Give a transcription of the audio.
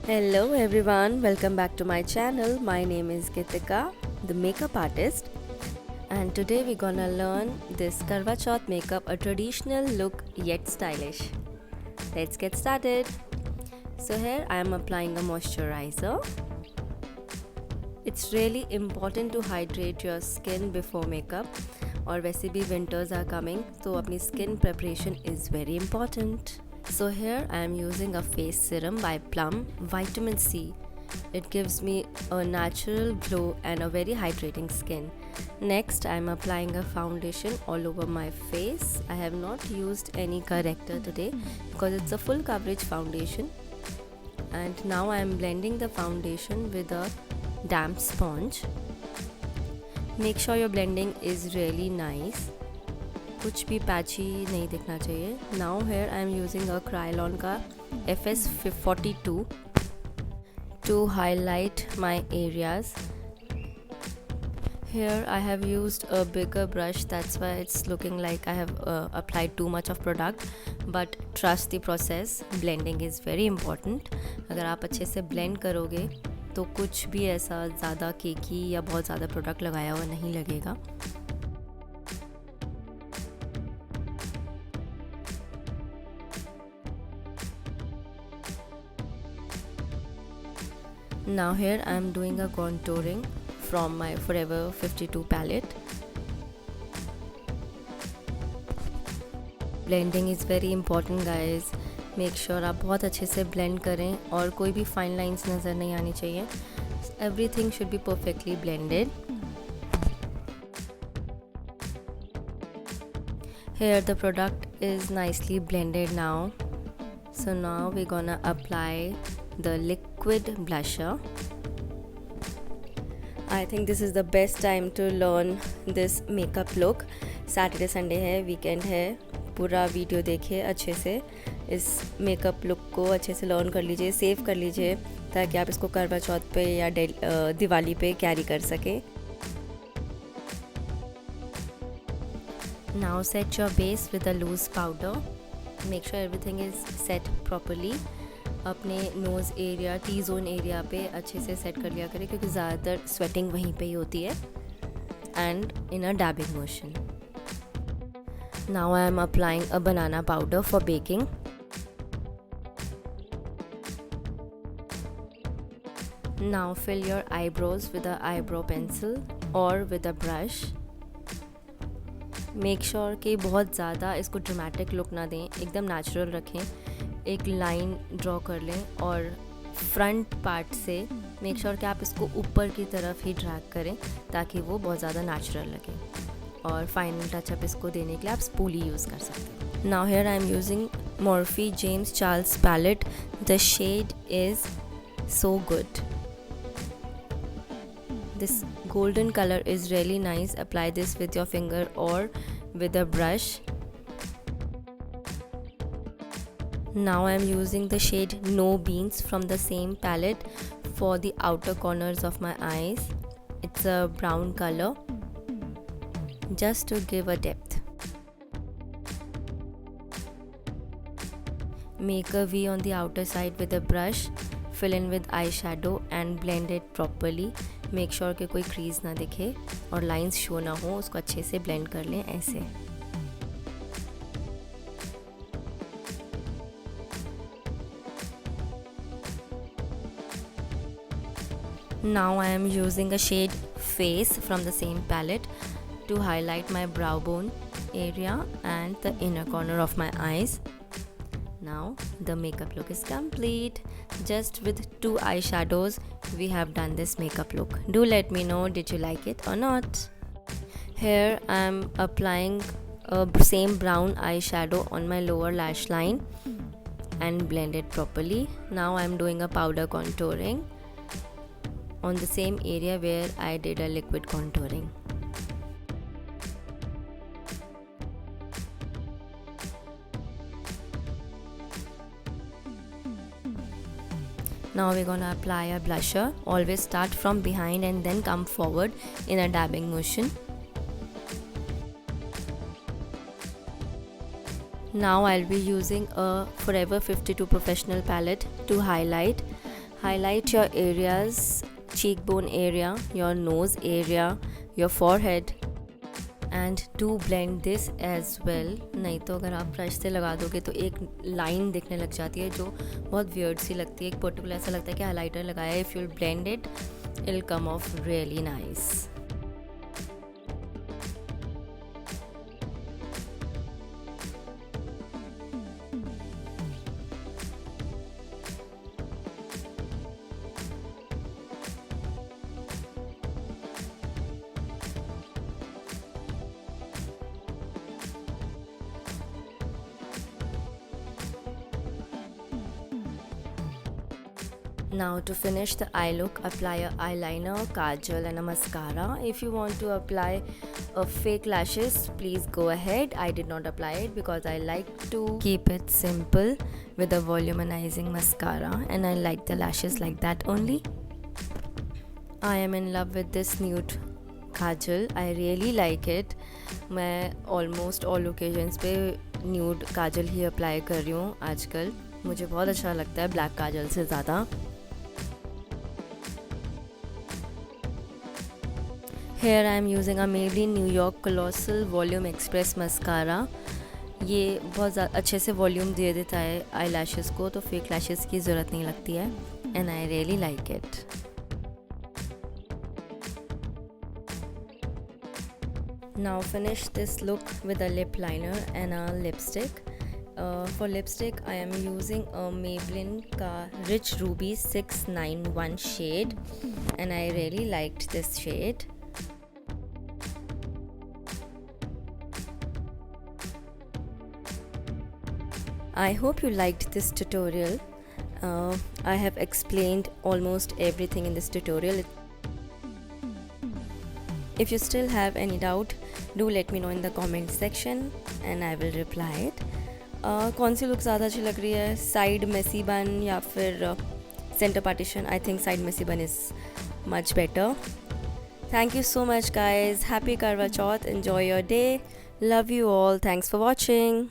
Hello everyone, welcome back to my channel. My name is Gitika, the makeup artist, and today we're gonna learn this Karwachauth makeup, a traditional look yet stylish. Let's get started. So here I am applying a moisturizer. It's really important to hydrate your skin before makeup, और वैसे भी winters are coming, so अपनी skin preparation is very important. So here I am using a face serum by Plum, vitamin C. It gives me a natural glow and a very hydrating skin. Next I am applying a foundation all over my face. I have not used any corrector today because it's a full coverage foundation. And now I am blending the foundation with a damp sponge. Make sure your blending is really nice. कुछ भी patchy नहीं दिखना चाहिए. Now here I am using a Kryolan का FS42 to highlight my areas. Here I have used a bigger brush, that's why it's looking like I have applied too much of product, but trust the process. Blending is very important. अगर आप अच्छे से blend करोगे तो कुछ भी ऐसा ज़्यादा केकी या बहुत ज़्यादा प्रोडक्ट लगाया हुआ नहीं लगेगा. Now here I am doing a contouring from my Forever 52 palette. Blending is very important guys. Make sure आप बहुत अच्छे से blend करें और कोई भी fine lines नज़र नहीं आनी चाहिए. Everything should be perfectly blended. Here the product is nicely blended now. So now we're gonna apply the liquid blusher. I think this is the best time to learn this makeup look. Saturday Sunday है, weekend है, पूरा video देखिए अच्छे से. इस makeup look को अच्छे से लर्न कर लीजिए, सेव कर लीजिए ताकि आप इसको करवा चौथ पे या दिवाली पे कैरी कर सकें. Now set your base with a loose powder. Make sure everything is set properly. अपने nose area, T zone area पे अच्छे से सेट कर लिया करें क्योंकि ज़्यादातर स्वेटिंग वहीं पे ही होती है. And in a dabbing motion. Now I am applying a banana powder for baking. Now fill your eyebrows with a eyebrow pencil और with a brush. Make sure कि बहुत ज़्यादा इसको ड्रामेटिक लुक ना दें, एकदम नेचुरल रखें. एक लाइन ड्रॉ कर लें और फ्रंट पार्ट से मेक श्योर कि आप इसको ऊपर की तरफ ही ड्रैग करें ताकि वो बहुत ज़्यादा नेचुरल लगे. और फाइनल टचअप इसको देने के लिए आप स्पूली यूज़ कर सकते हैं. Now here I am using Morphe James Charles palette. The shade is so good. This golden color is really nice. Apply this with your finger or with a brush. Now I am using the shade No Beans from the same palette for the outer corners of my eyes. It's a brown color just to give a depth. Make a V on the outer side with a brush. Fill in with eyeshadow and blend it properly. Make sure कि कोई crease ना दिखे और lines show ना हो, उसको अच्छे से ब्लेंड कर लें ऐसे. Now I am using a shade Face from the same palette to highlight my brow bone area and the inner corner of my eyes. Now the makeup look is complete. Just with 2 eyeshadows we have done this makeup look. Do let me know, did you like it or not? Here I am applying a same brown eyeshadow on my lower lash line and blend it properly. Now I am doing a powder contouring on the same area where I did a liquid contouring. Now we're gonna apply a blusher. Always start from behind and then come forward in a dabbing motion. Now I'll be using a Forever 52 professional palette to highlight. Highlight your areas, cheekbone area, your nose area, your forehead. And do blend this as well, नहीं तो अगर आप brush से लगा दोगे तो एक line दिखने लग जाती है जो बहुत वियर्ड सी लगती है, एक पर्टिकुलर ऐसा लगता है कि हाइलाइटर लगाया है. If you blend it will come of really nice. Now to finish the eye look, apply a eyeliner, kajal and a mascara. If you want to apply fake lashes, please go ahead. I did not apply it because I like to keep it simple with a volumizing mascara, and I like the lashes like that only. I am in love with this nude kajal. I really like it. मैं almost all occasions पे nude kajal ही apply कर रही हूँ आजकल. मुझे बहुत अच्छा लगता है black kajal से ज़्यादा. Here I am using a Maybelline New York Colossal Volume Express Mascara. ये बहुत अच्छे से वॉल्यूम दे देता है आई लैशेज़ को, तो फेक लैशेज़ की ज़रूरत नहीं लगती है. And I really like it. Now finish this look with a lip liner and a lipstick. For lipstick I am using a Maybelline ka Rich Ruby 691 shade, and I really liked this shade. I hope you liked this tutorial. I have explained almost everything in this tutorial. If you still have any doubt, do let me know in the comment section and I will reply it. कौन see look ज़्यादा अच्छी लग रही है, side Messi बन या फिर centre partition? I think side Messi बन is much better. Thank you so much guys. Happy Karwachauth. Enjoy your day. Love you all. Thanks for watching.